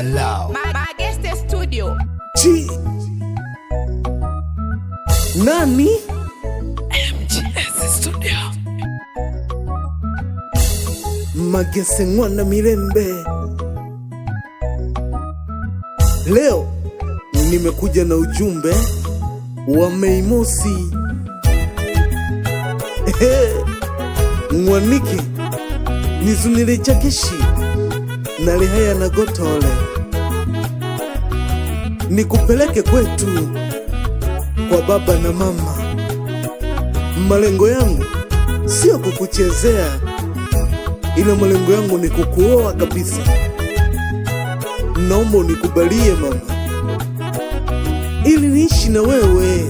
Malao. Mageste Studio. Chi nani? MGS Studio. Magese Mwana Mirembe. Leo nimekuja na ujumbe wa Mei Mosi. Mwaniki nizunile chakeshi na lihaya na gotole nikupeleke kwetu kwa baba na mama. Malengo yangu sio kukuchezea, ila malengo yangu ni kukuoa kabisa. Naomba unikubalie mama, ili niishi na wewe.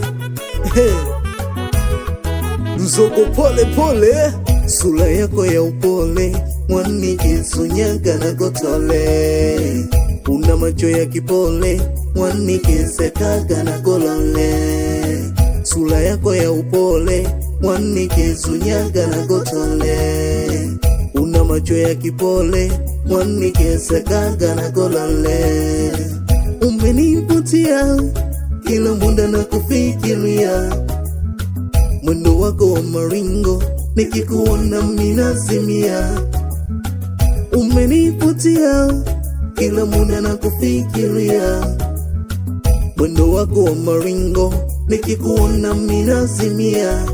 Nzogo pole pole, sura yako ya upole, mwanikizunyaga na gotole. Una macho ya kipole, mwanikizekaga na golole. Sura yako ya upole, mwanikizunyaga na gotole. Una macho ya kipole, mwanikizekaga na golole. Umenivutia kila muda na kufikiria, mwendo wako wa maringo nikikuona minazimia. Umenivutia kila muda na kufikiria, mwendo wako wa maringo nikikuona minazimia.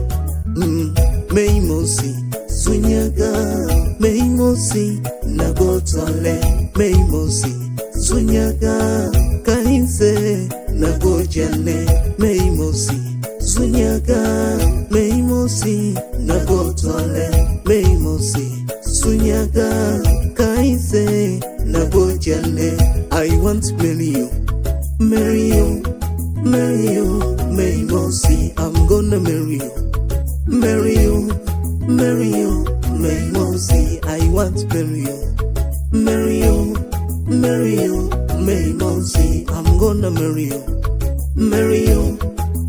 Mei Mosi zunyaga, Mei Mosi na gotole. Mei Mosi zunyaga, kainze na gojane. Mei Mosi zunyaga, Mei Mosi na gotole. Mei Mosi zunyaga, kainze na gojane. I want to marry you, marry you, marry you. Mei Mosi, I'm gonna marry you, marry you, marry you. Mei Mosi, I want to marry you, marry you, marry you. Mei Mosi, I'm gonna marry you, marry you,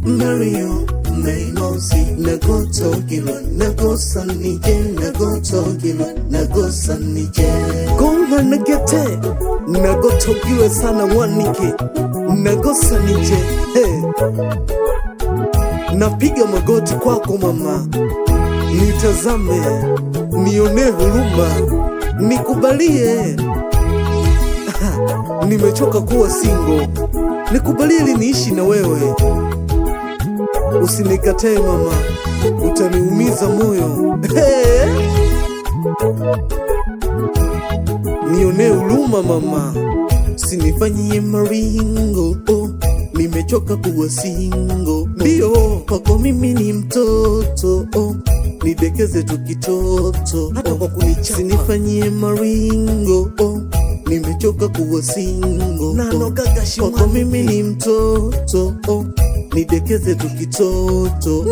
marry you. Mei Mosi, nagotogilwa, nagosanije, nagotogilwa, nagosanije. Gonga nagete, nagotogilwa sana wanike, nagosanije. Napiga magoti kwako mama, nitazame, nione huruma, nikubalie. Nimechoka kuwa single, nikubalie ili niishi na wewe. Usinikatae mama, utaniumiza moyo. Nione huruma mama, usinifanyie maringo. Nimechoka kuwa single, ndio kwako mimi ni mtoto. Nidekeze tu kitoto, hata kwa kunichapa usinifanyie maringo. Nimechoka kuwa single, kwako mimi ni mtoto. Nidekeze tu kitoto.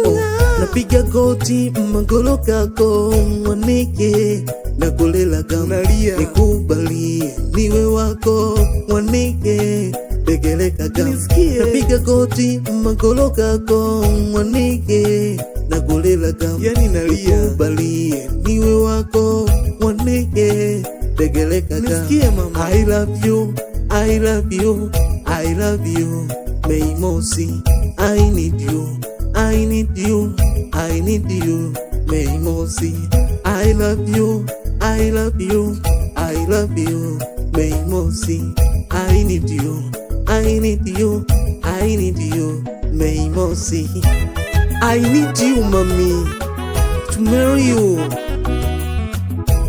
Napiga goti magolo kako mwanike, nakulela kama nikubalie niwe wako mwanike. Begeleka kama napiga goti magolo kako mwanike, nakulela kama nikubalie niwe wako mwanike. Begeleka kama I love you, I love you, I love you. Mei Mosi, I need you, I need you, I need you. Mei Mosi, I love you, I love you, I love you. Mei Mosi, I need you, I need you, I need you. Mei Mosi, I need you mami, to marry you.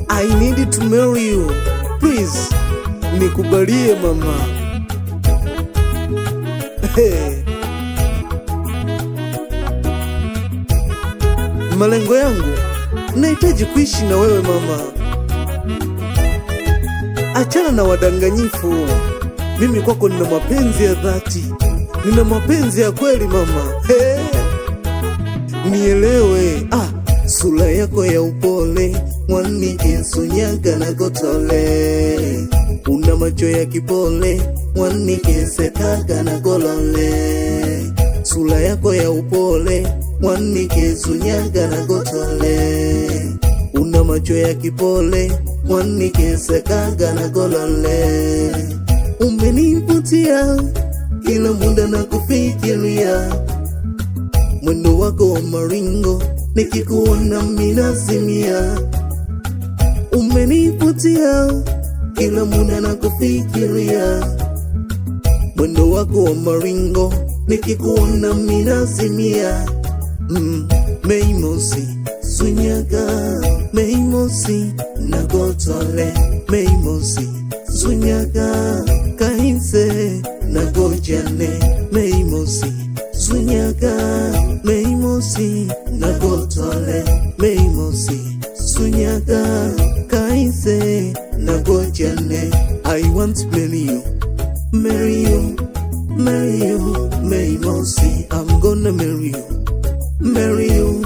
I need to marry you, please nikubalie mama. Malengo yangu, nahitaji kuishi na wewe mama. Achana na wadanganyifu, mimi kwako nina mapenzi ya dhati, nina mapenzi ya kweli mama. Nielewe. Sura yako ya upole, mwanikizunyaga na gotole. Una macho ya kipole, mwanikizekaga na golole. Sura yako ya upole, mwanikizunyaga na gotole. Una macho ya kipole, mwanikizekaga na golole. Umenivutia kila muda na kufikiria, mwendo wako wa maringo nikikuona minazimia. Umenivutia kila muda na kufikiria, mwendo wako wa maringo nikikuona minazimia. Mei Mosi Sunyaga, Mei Mosi nagotole, Mei Mosi Sunyaga kainse nagojane, Mei Mosi Sunyaga, Mei Mosi nagotole, Mei Mosi Sunyaga kainse nagojane. I want to marry you, marry you, marry you, Mei Mosi. I'm gonna marry you, marry you,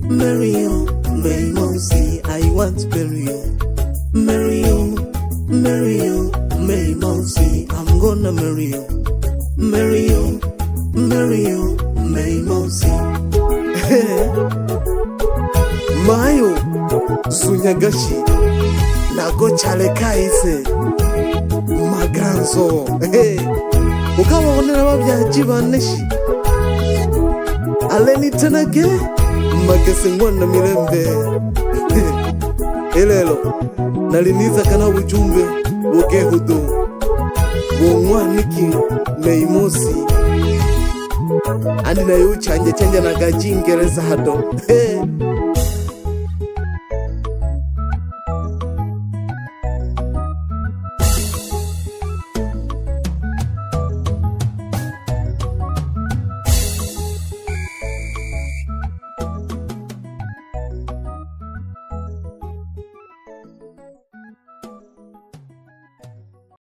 marry you, Mei Mosi. I want to marry you, marry you, marry you, Mei Mosi. I'm gonna marry you, marry you, marry you, Mei Mosi. Mayo Sunyagashi nagochale kaise maganzo ukababonera babyaji baneshi aleni tanage magese ngwana mirembe elelo naliniza kana bujumbe bugehudu bumwaniki Mei Mosi andi nayo chanje na gajingereza hado